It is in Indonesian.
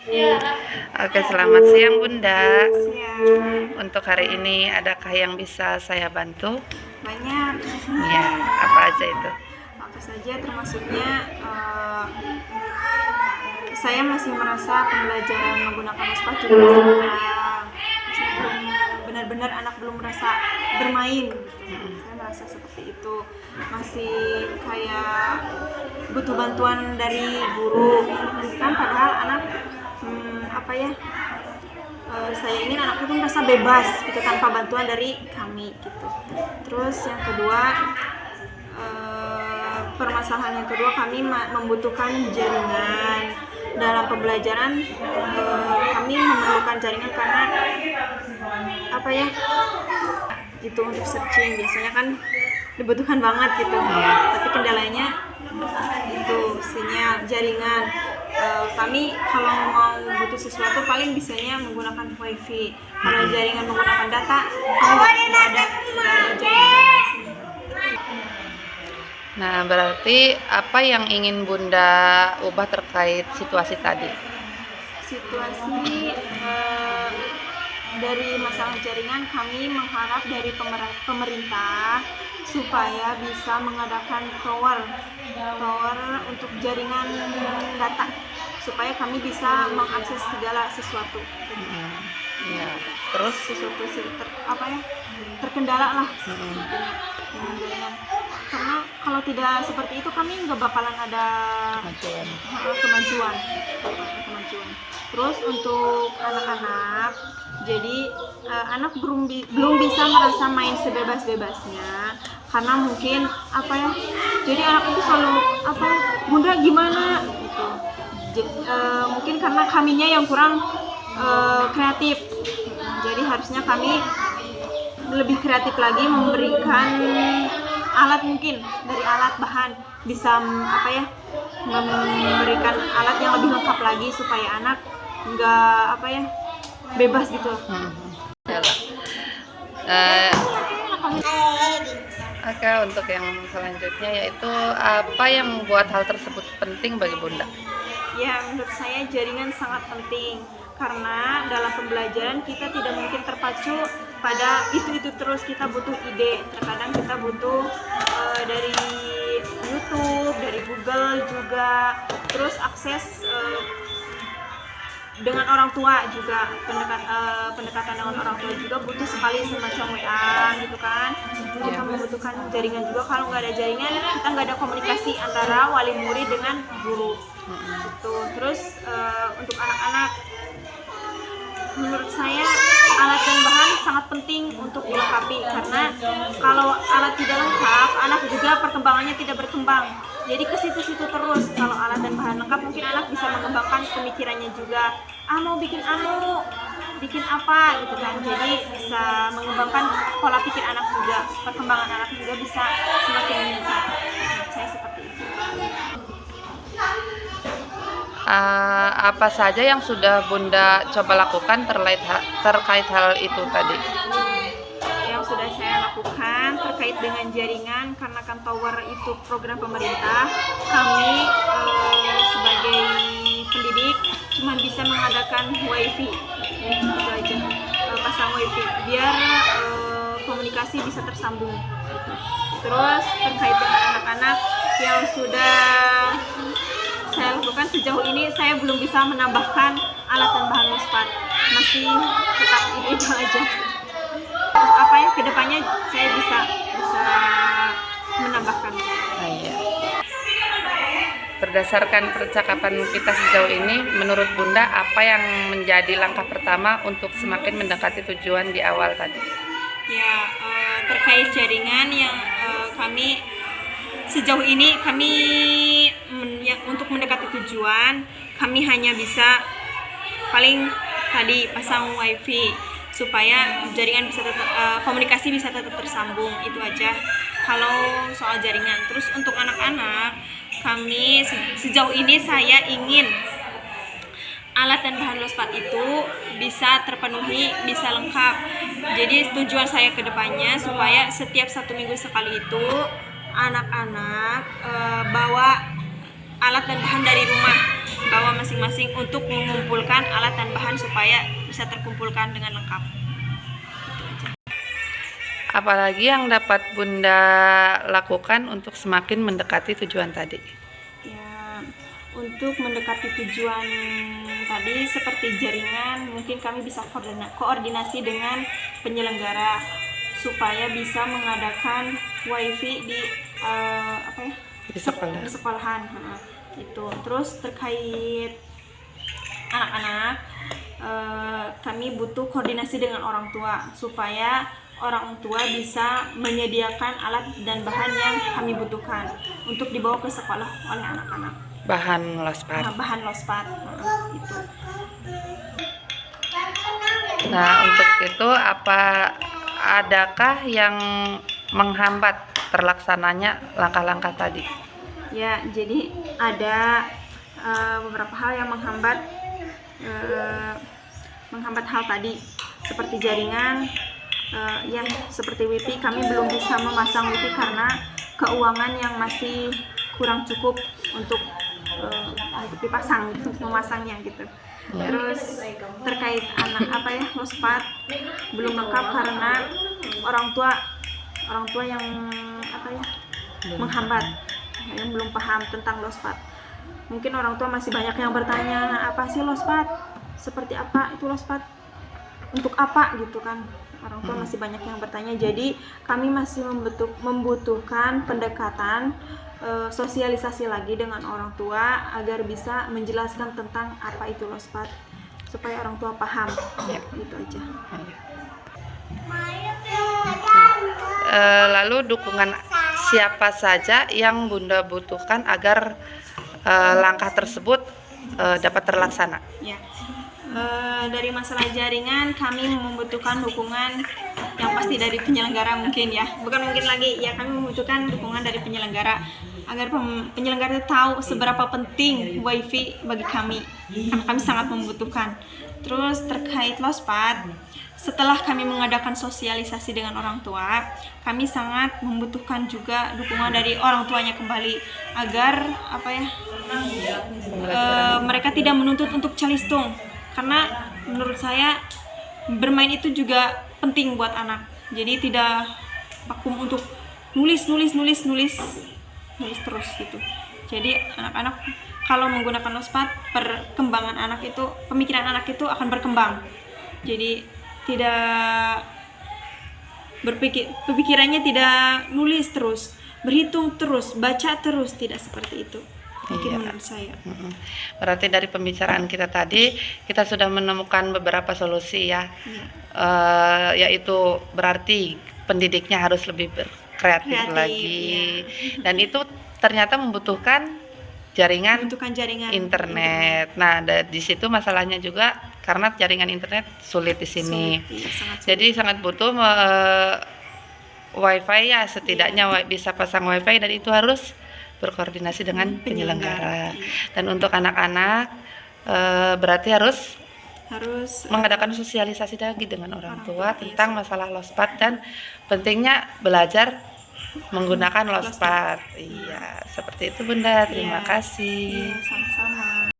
Oke, selamat siang Bunda. Siang. Untuk hari ini adakah yang bisa saya bantu? Banyak. Ya, apa aja itu? Apa saja termasuknya saya masih merasa pembelajaran menggunakan musbah juga masih kurang. Maksudnya belum benar-benar anak belum merasa bermain gitu. Saya merasa seperti itu. Masih kayak butuh bantuan dari guru. Kan padahal anak saya ingin anak itu merasa bebas gitu tanpa bantuan dari kami gitu. Terus yang kedua, permasalahan yang kedua, kami membutuhkan jaringan dalam pembelajaran. Kami memerlukan jaringan karena gitu untuk searching biasanya kan dibutuhkan banget gitu. Tapi kendalanya itu sinyal jaringan. Kami kalau mau butuh sesuatu paling bisanya menggunakan wifi. Kalau jaringan menggunakan data, kami tidak ada jaringan. Nah, berarti apa yang ingin Bunda ubah terkait situasi tadi? Situasi dari masalah jaringan, kami mengharap dari pemerintah supaya bisa mengadakan tower untuk jaringan data supaya kami bisa mengakses segala sesuatu. Ya, terus sesuatu terkendala lah dengan jaringan. Karena kalau tidak seperti itu kami nggak bakalan ada kemajuan. Terus untuk anak-anak, jadi anak belum bisa merasa main sebebas-bebasnya karena mungkin jadi anak itu selalu Bunda gimana gitu. Mungkin karena kaminya yang kurang kreatif. Jadi harusnya kami lebih kreatif lagi, memberikan alat, mungkin dari alat bahan bisa memberikan alat yang lebih lengkap lagi supaya anak nggak bebas gitu. Oke, untuk yang selanjutnya yaitu apa yang membuat hal tersebut penting bagi Bunda? Ya, menurut saya jaringan sangat penting karena dalam pembelajaran kita tidak mungkin terpacu pada itu terus. Kita butuh ide, terkadang kita butuh dari YouTube, dari Google juga, terus akses dengan orang tua juga, pendekatan dengan orang tua juga butuh sekali, semacam WA gitu kan. Kita membutuhkan jaringan juga. Kalau nggak ada jaringan, kita nggak ada komunikasi antara wali murid dengan guru gitu. Terus untuk anak-anak, menurut saya alat dan bahan sangat penting untuk dilengkapi, karena kalau alat tidak lengkap, anak juga perkembangannya tidak berkembang. Jadi ke situ-situ terus. Kalau alat dan bahan lengkap, mungkin anak bisa mengembangkan pemikirannya juga. Mau bikin bikin apa gitu kan. Jadi bisa mengembangkan pola pikir anak juga, perkembangan anak juga bisa semakin meningkat. Saya seperti itu. Apa saja yang sudah Bunda coba lakukan terkait hal itu tadi? Yang sudah saya lakukan terkait dengan jaringan, karena kan tower itu program pemerintah, kami sebagai pendidik cuma bisa mengadakan wifi, itu aja, pasang wifi biar komunikasi bisa tersambung. Terus terkait dengan anak-anak yang sudah saya lakukan sejauh ini, saya belum bisa menambahkan alat dan bahan musbat, masih tetap itu aja. Kedepannya saya bisa menambahkan. Berdasarkan percakapan kita sejauh ini, menurut Bunda apa yang menjadi langkah pertama untuk semakin mendekati tujuan di awal tadi? Ya, terkait jaringan yang kami sejauh ini untuk mendekati tujuan, kami hanya bisa paling tadi pasang wifi supaya jaringan bisa tetap, komunikasi bisa tetap tersambung, itu aja kalau soal jaringan. Terus untuk anak-anak, kami sejauh ini saya ingin alat dan bahan lospat itu bisa terpenuhi, bisa lengkap. Jadi tujuan saya ke depannya supaya setiap 1 minggu sekali itu anak-anak bawa alat dan bahan dari rumah. bawa masing-masing untuk mengumpulkan alat dan bahan supaya bisa terkumpulkan dengan lengkap. Apalagi yang dapat Bunda lakukan untuk semakin mendekati tujuan tadi? Ya, untuk mendekati tujuan tadi seperti jaringan, mungkin kami bisa koordinasi dengan penyelenggara supaya bisa mengadakan wifi di Di sekolah. di sekolahan. Itu terus terkait anak-anak, kami butuh koordinasi dengan orang tua supaya orang tua bisa menyediakan alat dan bahan yang kami butuhkan untuk dibawa ke sekolah oleh anak-anak. Bahan lospar. Bahan lospar itu. Nah, untuk itu adakah yang menghambat terlaksananya langkah-langkah tadi? Ya, jadi ada beberapa hal yang menghambat hal tadi seperti jaringan. Ya, seperti wifi, kami belum bisa memasang wifi karena keuangan yang masih kurang cukup untuk dipasang, untuk memasangnya gitu. Terus terkait lospar belum lengkap karena orang tua yang menghambat, yang belum paham tentang lospar. Mungkin orang tua masih banyak yang bertanya, apa sih lospar? Seperti apa itu lospar? Untuk apa gitu kan? Orang tua masih banyak yang bertanya. Jadi kami masih membutuhkan pendekatan sosialisasi lagi dengan orang tua agar bisa menjelaskan tentang apa itu lospar supaya orang tua paham. Ya, gitu aja. Lalu dukungan siapa saja yang Bunda butuhkan agar langkah tersebut dapat terlaksana? Ya. Dari masalah jaringan, kami membutuhkan dukungan yang pasti dari penyelenggara mungkin ya. Bukan mungkin lagi, ya kami membutuhkan dukungan dari penyelenggara agar penyelenggara tahu seberapa penting wifi bagi kami. Karena kami sangat membutuhkan. Terus terkait lospar, setelah kami mengadakan sosialisasi dengan orang tua, kami sangat membutuhkan juga dukungan dari orang tuanya kembali agar mereka tidak menuntut untuk calistung. Karena menurut saya bermain itu juga penting buat anak. Jadi tidak vakum untuk nulis terus gitu. Jadi anak-anak kalau menggunakan lospar, pemikiran anak itu akan berkembang. Jadi tidak pemikirannya tidak nulis terus, berhitung terus, baca terus, tidak seperti itu. Mungkin menurut saya. Berarti dari pembicaraan kita tadi kita sudah menemukan beberapa solusi ya. Yaitu berarti pendidiknya harus lebih kreatif lagi. Ya. Dan itu ternyata membutuhkan jaringan internet. Nah, di situ masalahnya juga karena jaringan internet sulit di sini. Jadi sangat butuh wifi ya, setidaknya bisa pasang wifi, dan itu harus berkoordinasi dengan penyelenggara. Dan untuk anak-anak berarti harus mengadakan sosialisasi lagi dengan orang tua tentang masalah lospar dan pentingnya belajar menggunakan lospar. Iya, seperti itu Bunda. Terima kasih. Sama-sama.